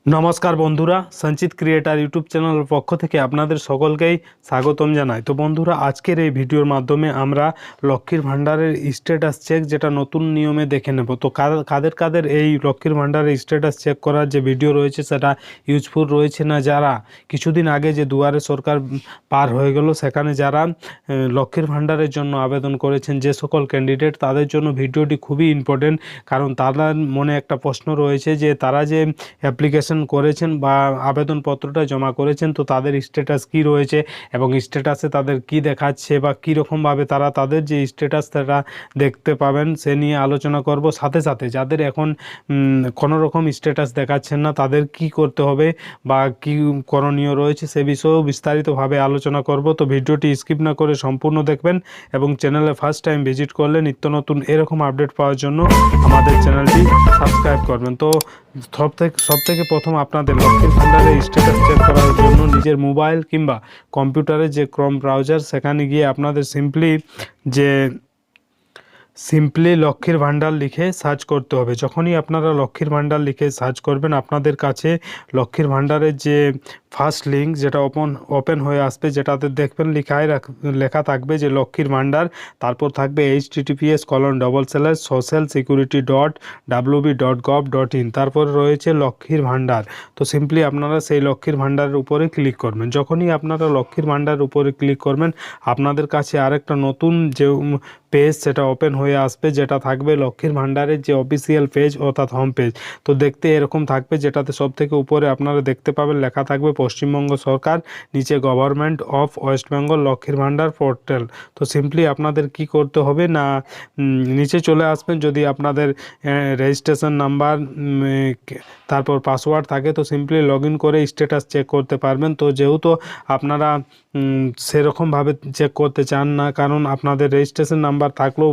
নমস্কার বন্ধুরা, সঞ্চিত ক্রিয়েটার ইউটিউব চ্যানেলের পক্ষ থেকে আপনাদের সকলকেই স্বাগতম জানাই। তো বন্ধুরা, আজকের এই ভিডিওর মাধ্যমে আমরা লক্ষ্মীর ভাণ্ডারের স্ট্যাটাস চেক যেটা নতুন নিয়মে দেখে নেব। তো কাদের কাদের এই লক্ষ্মীর ভাণ্ডারের স্ট্যাটাস চেক করার যে ভিডিও রয়েছে সেটা ইউজফুল রয়েছে না, যারা কিছুদিন আগে যে দুয়ারে সরকার পার হয়ে গেল সেখানে যারা লক্ষ্মীর ভাণ্ডারের জন্য আবেদন করেছেন যে সকল ক্যান্ডিডেট, তাদের জন্য ভিডিওটি খুবই ইম্পর্টেন্ট। কারণ তাদের মনে একটা প্রশ্ন রয়েছে যে তারা যে অ্যাপ্লিকেশন করেছেন বা আবেদনপত্রটা জমা করেছেন, তো তাদের স্ট্যাটাস কি রয়েছে এবং স্ট্যাটাসে তাদের কি দেখাচ্ছে বা কীরকমভাবে তারা তাদের যে স্ট্যাটাস তারা দেখতে পাবেন সে নিয়ে আলোচনা করব। সাথে সাথে যাদের এখন কোনো রকম স্ট্যাটাস দেখাচ্ছেন না তাদের কি করতে হবে বা কি করণীয় রয়েছে সে বিষয়েও বিস্তারিতভাবে আলোচনা করব। তো ভিডিওটি স্কিপ না করে সম্পূর্ণ দেখবেন এবং চ্যানেলে ফার্স্ট টাইম ভিজিট করলে নিত্য নতুন এরকম আপডেট পাওয়ার জন্য আমাদের চ্যানেলটি সাবস্ক্রাইব করবেন। তো সব থেকে প্রথম আপনাদের লক্ষ্মীর ভাণ্ডারের স্ট্যাটাস চেক করার জন্য নিজের মোবাইল কিংবা কম্পিউটারে যে ক্রোম ব্রাউজার সেখানে গিয়ে আপনাদের সিম্পলি লক্ষ্মীর ভাণ্ডার লিখে সার্চ করতে হবে। যখনই আপনারা লক্ষ্মীর ভাণ্ডার লিখে সার্চ করবেন আপনাদের কাছে লক্ষ্মীর ভাণ্ডারের যে ফার্স্ট লিঙ্ক যেটা ওপেন হয়ে আসবে, যেটাতে দেখবেন লেখা থাকবে যে লক্ষ্মীর ভাণ্ডার, তারপর থাকবে https://socialsecurity.wb.gov.in, তারপর রয়েছে লক্ষ্মীর ভাণ্ডার। তো সিম্পলি আপনারা সেই লক্ষ্মীর ভাণ্ডারের উপরে ক্লিক করবেন। যখনই আপনারা লক্ষ্মীর ভাণ্ডার উপরে ক্লিক করবেন আপনাদের কাছে আরেকটা নতুন যে পেজ সেটা ওপেন হয়ে আসবে, যেটা থাকবে লক্ষ্মীর ভাণ্ডারের যে অফিসিয়াল পেজ অর্থাৎ হোম পেজ। তো দেখতে এরকম থাকবে, যেটাতে সব থেকে উপরে আপনারা দেখতে পাবেন লেখা থাকবে পশ্চিমবঙ্গ সরকার, নিচে গভর্নমেন্ট অফ ওয়েস্ট বেঙ্গল লক্ষ্মীর ভাণ্ডার পোর্টাল। তো সিম্পলি আপনাদের কি করতে হবে না, নিচে চলে আসবেন। যদি আপনাদের রেজিস্ট্রেশন নাম্বার তারপর পাসওয়ার্ড থাকে তো সিম্পলি লগ ইন করে স্ট্যাটাস চেক করতে পারবেন। তো যেহেতু আপনারা সেরকমভাবে চেক করতে চান না, কারণ আপনাদের রেজিস্ট্রেশন নাম্বার থাকলেও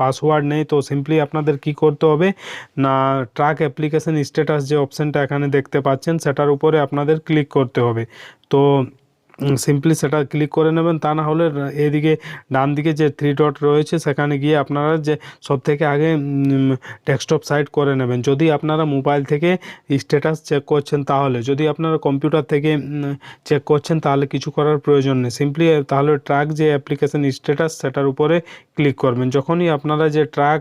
পাসওয়ার্ড নেই, তো সিম্পলি আপনাদের কি করতে হবে না, ট্র্যাক অ্যাপ্লিকেশন স্ট্যাটাস যে অপশানটা এখানে দেখতে পাচ্ছেন সেটার উপরে আপনাদের ক্লিক করতে হবে। তো সিম্পলি সেটা ক্লিক করে নেবেন। তা না হলে এদিকে ডান দিকে যে 3 ডট রয়েছে সেখানে গিয়ে আপনারা যে সব থেকে আগে ডেস্কটপ সাইট করে নেবেন। যদি আপনারা মোবাইল থেকে স্ট্যাটাস চেক করছেন, তাহলে যদি আপনারা কম্পিউটার থেকে চেক করছেন তাহলে কিছু করার প্রয়োজন নেই। সিম্পলি তাহলে ট্র্যাক যে অ্যাপ্লিকেশন স্ট্যাটাস সেটার উপরে ক্লিক করবেন। যখনই আপনারা যে ট্র্যাক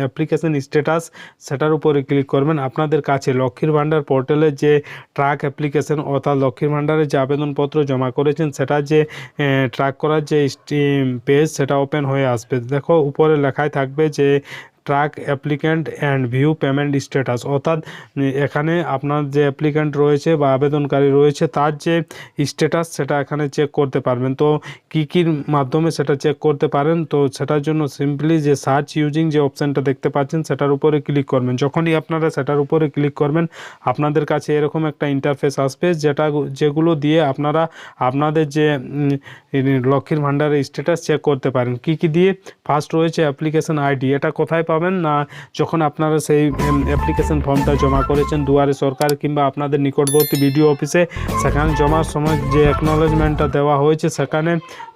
অ্যাপ্লিকেশন স্ট্যাটাস সেটার উপরে ক্লিক করবেন আপনাদের কাছে লক্ষ্মীর ভাণ্ডার পোর্টালের যে ট্র্যাক অ্যাপ্লিকেশন অর্থাৎ লক্ষ্মীর ভাণ্ডারের যে আবেদনপত্র জমা করেছেন সেটা যে ট্র্যাক করার যে পেজ সেটা ওপেন হয়ে আসবে। দেখো উপরে লেখাই থাকবে যে track applicant and view payment status, অর্থাৎ এখানে আপনার যে অ্যাপ্লিক্যান্ট রয়েছে বা আবেদনকারী রয়েছে তার যে স্ট্যাটাস সেটা এখানে চেক করতে পারবেন। তো কীর মাধ্যমে সেটা চেক করতে পারেন, তো সেটার জন্য সিম্পলি যে সার্চ ইউজিং যে অপশানটা দেখতে পাচ্ছেন সেটার উপরে ক্লিক করবেন। যখনই আপনারা সেটার উপরে ক্লিক করবেন আপনাদের কাছে এরকম একটা ইন্টারফেস আসবে, যেগুলো দিয়ে আপনারা আপনাদের যে লক্ষ্মীর ভাণ্ডারের স্ট্যাটাস চেক করতে পারেন। কি দিয়ে? ফার্স্ট রয়েছে অ্যাপ্লিকেশন আইডি। এটা কোথায় পাবেন না, যখন আপনারা সেই অ্যাপ্লিকেশন ফর্মটা জমা করেছেন দুয়ারে সরকার কিংবা আপনাদের নিকটবর্তী বিডিও অফিসে, সেখানে জমার সময় যে অ্যাকনোলেজমেন্টটা দেওয়া হয়েছে সেখানে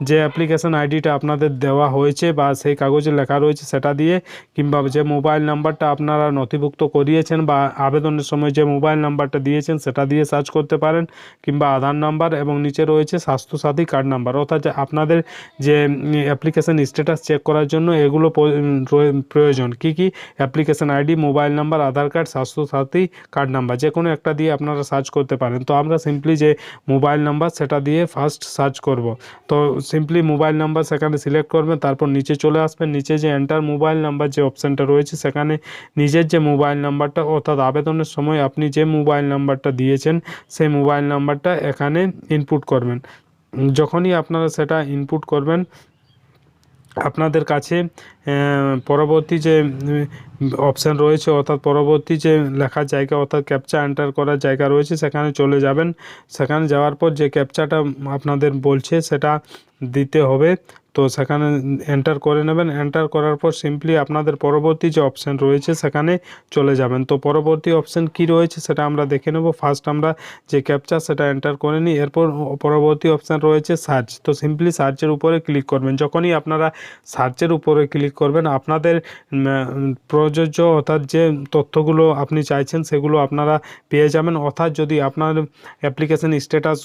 যে অ্যাপ্লিকেশন আইডিটা আপনাদের দেওয়া হয়েছে বা সেই কাগজে লেখা রয়েছে সেটা দিয়ে, কিংবা যে মোবাইল নাম্বারটা আপনারা নথিভুক্ত করিয়েছেন বা আবেদনের সময় যে মোবাইল নাম্বারটা দিয়েছেন সেটা দিয়ে সার্চ করতে পারেন, কিংবা আধার নাম্বার এবং নিচে রয়েছে স্বাস্থ্যসাথী কার্ড নাম্বার। অর্থাৎ আপনাদের যে অ্যাপ্লিকেশন স্ট্যাটাস চেক করার জন্য এগুলো প্রয়োজন। কি অ্যাপ্লিকেশন আইডি, মোবাইল নাম্বার, আধার কার্ড, স্বাস্থ্যসাথী কার্ড নাম্বার, যে কোনো একটা দিয়ে আপনারা সার্চ করতে পারেন। তো আমরা সিম্পলি যে মোবাইল নাম্বার সেটা দিয়ে ফার্স্ট সার্চ করব। তো সিম্পলি মোবাইল নাম্বার সেখানে সিলেক্ট করবেন, তারপর নিচে চলে আসবেন। নিচে যে এন্টার মোবাইল নাম্বার যে অপশানটা রয়েছে সেখানে নিজের যে মোবাইল নাম্বারটা অর্থাৎ আবেদনের সময় আপনি যে মোবাইল নাম্বারটা দিয়েছেন সেই মোবাইল নাম্বারটা এখানে ইনপুট করবেন। যখনই আপনারা সেটা ইনপুট করবেন আপনাদের কাছে পরবর্তী যে অপশান রয়েছে অর্থাৎ পরবর্তী যে লেখার জায়গা অর্থাৎ ক্যাপচা এন্টার করার জায়গা রয়েছে সেখানে চলে যাবেন। সেখানে যাওয়ার পর যে ক্যাপচাটা আপনাদের বলছে সেটা দিতে হবে, তো সেখানে এন্টার করে নেবেন। এন্টার করার পর সিম্পলি আপনাদের পরবর্তী যে অপশান রয়েছে সেখানে চলে যাবেন। তো পরবর্তী অপশান কি রয়েছে সেটা আমরা দেখে নেব। ফার্স্ট আমরা যে ক্যাপচা সেটা এন্টার করে নিই, এরপর পরবর্তী অপশান রয়েছে সার্চ। তো সিম্পলি সার্চের উপরে ক্লিক করবেন। যখনই আপনারা সার্চের উপরে ক্লিক করবেন। আপনাদের প্রযোজ্য অর্থাৎ যে তথ্যগুলো আপনি চাইছেন সেগুলো আপনারা পেয়ে যাবেন। অর্থাৎ যদি আপনার অ্যাপ্লিকেশন স্ট্যাটাস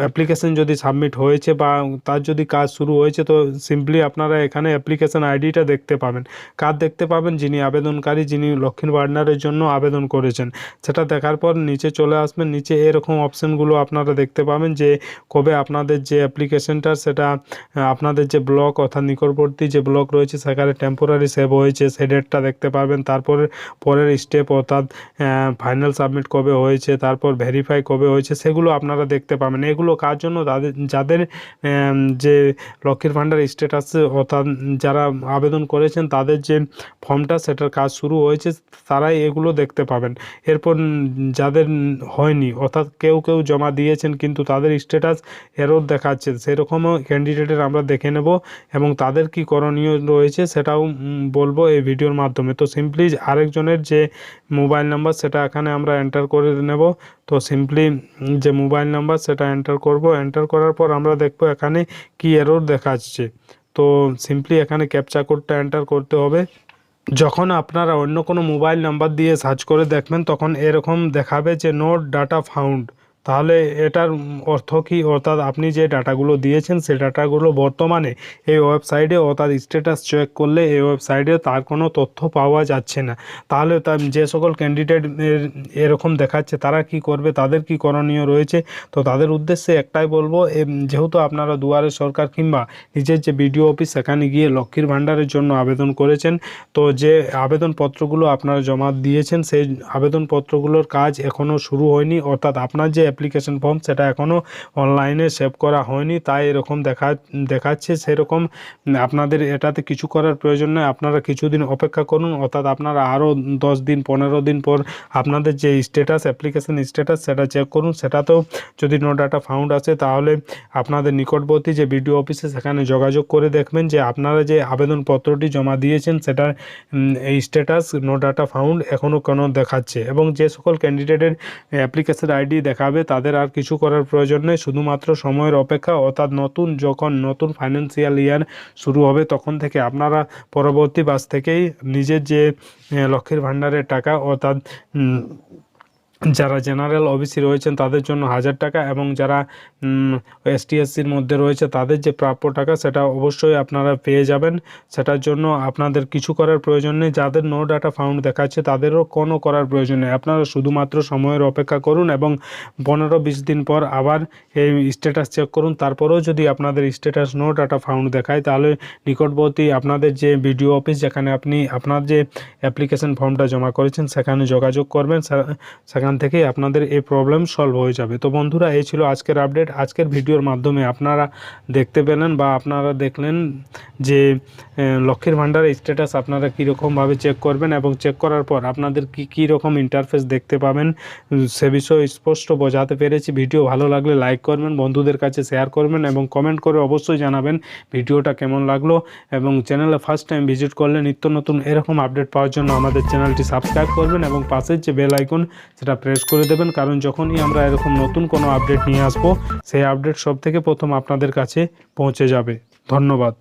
অ্যাপ্লিকেশন যদি সাবমিট হয়েছে বা তার যদি কাজ শুরু হয়েছে, তো সিম্পলি আপনারা এখানে অ্যাপ্লিকেশন আইডিটা দেখতে পাবেন। কার দেখতে পাবেন? যিনি আবেদনকারী, যিনি লক্ষ্মীর ভাণ্ডারের জন্য আবেদন করেছেন। সেটা দেখার পর নিচে চলে আসবেন। নিচে এরকম অপশানগুলো আপনারা দেখতে পাবেন যে কবে আপনাদের যে অ্যাপ্লিকেশনটা সেটা আপনাদের যে ব্লক অর্থাৎ নিকটবর্তী যে ব্লক রয়েছে সেখানে টেম্পোরারি সেভ হয়েছে সেই ডেটটা দেখতে পারবেন। তারপরে পরের স্টেপ অর্থাৎ ফাইনাল সাবমিট কবে হয়েছে, তারপর ভেরিফাই কবে হয়েছে, সেগুলো আপনারা দেখতে পাবেন। এগুলো কার জন্য? যাদের যে লক্ষ্মীর ভাণ্ডার স্ট্যাটাস অর্থাৎ যারা আবেদন করেছেন তাদের যে ফর্মটা সেটার কাজ শুরু হয়েছে তারাই এগুলো দেখতে পাবেন। এরপর যাদের হয়নি অর্থাৎ কেউ জমা দিয়েছেন কিন্তু তাদের স্ট্যাটাস এরর দেখাচ্ছে, সেরকমও ক্যান্ডিডেটের আমরা দেখে নেব এবং তাদের কি করণীয় রয়েছে সেটাও বলবো এই ভিডিওর মাধ্যমে। তো সিম্পলি আরেকজনের যে মোবাইল নাম্বার সেটা এখানে আমরা এন্টার করে নেব। তো সিম্পলি যে মোবাইল নাম্বার সেটা এন্টার করব। এন্টার করার পর আমরা দেখব এখানে কি এরর দেখাচ্ছে। তো সিম্পলি এখানে ক্যাপচা কোডটা এন্টার করতে হবে। যখন আপনারা অন্য কোনো মোবাইল নাম্বার দিয়ে সার্চ করে দেখবেন তখন এরকম দেখাবে যে নোট ডাটা ফাউন্ড। তাহলে এটার অর্থ কী? অর্থাৎ আপনি যে ডাটাগুলো দিয়েছেন সেই ডাটাগুলো বর্তমানে এই ওয়েবসাইটে অর্থাৎ স্ট্যাটাস চেক করলে এই ওয়েবসাইটে তার কোনো তথ্য পাওয়া যাচ্ছে না। তাহলে যে সকল ক্যান্ডিডেট এরকম দেখাচ্ছে তারা কি করবে, তাদের কি করণীয় রয়েছে? তো তাদের উদ্দেশ্যে একটাই বলবো, যেহেতু আপনারা দুয়ারে সরকার কিংবা নিজের যে বিডিও অফিস সেখানে গিয়ে লক্ষ্মীর ভাণ্ডারের জন্য আবেদন করেছেন, তো যে আবেদনপত্রগুলো আপনারা জমা দিয়েছেন সেই আবেদনপত্রগুলোর কাজ এখনও শুরু হয়নি। অর্থাৎ আপনার যে অ্যাপ্লিকেশন ফর্ম সেটা এখনও অনলাইনে সেভ করা হয়নি, তাই এরকম দেখাচ্ছে। সেরকম আপনাদের এটাতে কিছু করার প্রয়োজন নয়। আপনারা কিছুদিন অপেক্ষা করুন, অর্থাৎ আপনারা আরও 10 দিন 15 দিন পর আপনাদের যে স্ট্যাটাস অ্যাপ্লিকেশন স্ট্যাটাস সেটা চেক করুন। সেটাতেও যদি নো ডাটা ফাউন্ড আসে তাহলে আপনাদের নিকটবর্তী যে বিডিও অফিসে সেখানে যোগাযোগ করে দেখবেন যে আপনারা যে আবেদনপত্রটি জমা দিয়েছেন সেটার এই স্ট্যাটাস নো ডাটা ফাউন্ড এখনও কেন দেখাচ্ছে। এবং যে সকল ক্যান্ডিডেটের অ্যাপ্লিকেশন আইডি দেখাবে তাদের আর কিছু করার প্রয়োজন নেই, শুধুমাত্র সময়ের অপেক্ষা। অর্থাৎ যখন নতুন ফাইন্যান্সিয়াল ইয়ার শুরু হবে তখন থেকে আপনারা পরবর্তী মাস থেকেই নিজের যে লক্ষ্মীর ভাণ্ডারের টাকা অর্থাৎ যারা জেনারেল ওবিসি রয়েছেন তাদের জন্য 1000 টাকা এবং যারা ST/SCর মধ্যে রয়েছে তাদের যে প্রাপ্য টাকা সেটা অবশ্যই আপনারা পেয়ে যাবেন। সেটার জন্য আপনাদের কিছু করার প্রয়োজন নেই। যাদের নো ডাটা ফাউন্ড দেখাচ্ছে তাদেরও কোনো করার প্রয়োজন নেই। আপনারা শুধুমাত্র সময়ের অপেক্ষা করুন এবং 15-20 দিন পর আবার এই স্ট্যাটাস চেক করুন। তারপরেও যদি আপনাদের স্ট্যাটাস নো ডাটা ফাউন্ড দেখায় তাহলে নিকটবর্তী আপনাদের যে বিডিও অফিস যেখানে আপনি আপনার যে অ্যাপ্লিকেশন ফর্মটা জমা করেছেন সেখানে যোগাযোগ করবেন। সেখান থেকেই আপনাদের এই প্রবলেম সলভ হয়ে যাবে। তো বন্ধুরা, এই ছিল আজকের আপডেট। আজকের ভিডিওর মাধ্যমে আপনারা দেখতে পেলেন বা আপনারা দেখলেন যে লক্ষ্মীর ভাণ্ডারের স্ট্যাটাস আপনারা কীরকমভাবে চেক করবেন এবং চেক করার পর আপনাদের কী রকম ইন্টারফেস দেখতে পাবেন সে বিষয়ে স্পষ্ট বোঝাতে পেরেছি। ভিডিও ভালো লাগলে লাইক করবেন, বন্ধুদের কাছে শেয়ার করবেন এবং কমেন্ট করে অবশ্যই জানাবেন ভিডিওটা কেমন লাগলো। এবং চ্যানেলে ফার্স্ট টাইম ভিজিট করলে নিত্য নতুন এরকম আপডেট পাওয়ার জন্য আমাদের চ্যানেলটি সাবস্ক্রাইব করবেন এবং পাশের যে বেল আইকন সেটা প্রেস করে দেবেন, কারণ যখনই আমরা এরকম নতুন কোনো আপডেট নিয়ে আসবো সেই আপডেট সব থেকে প্রথম আপনাদের কাছে পৌঁছে যাবে। ধন্যবাদ।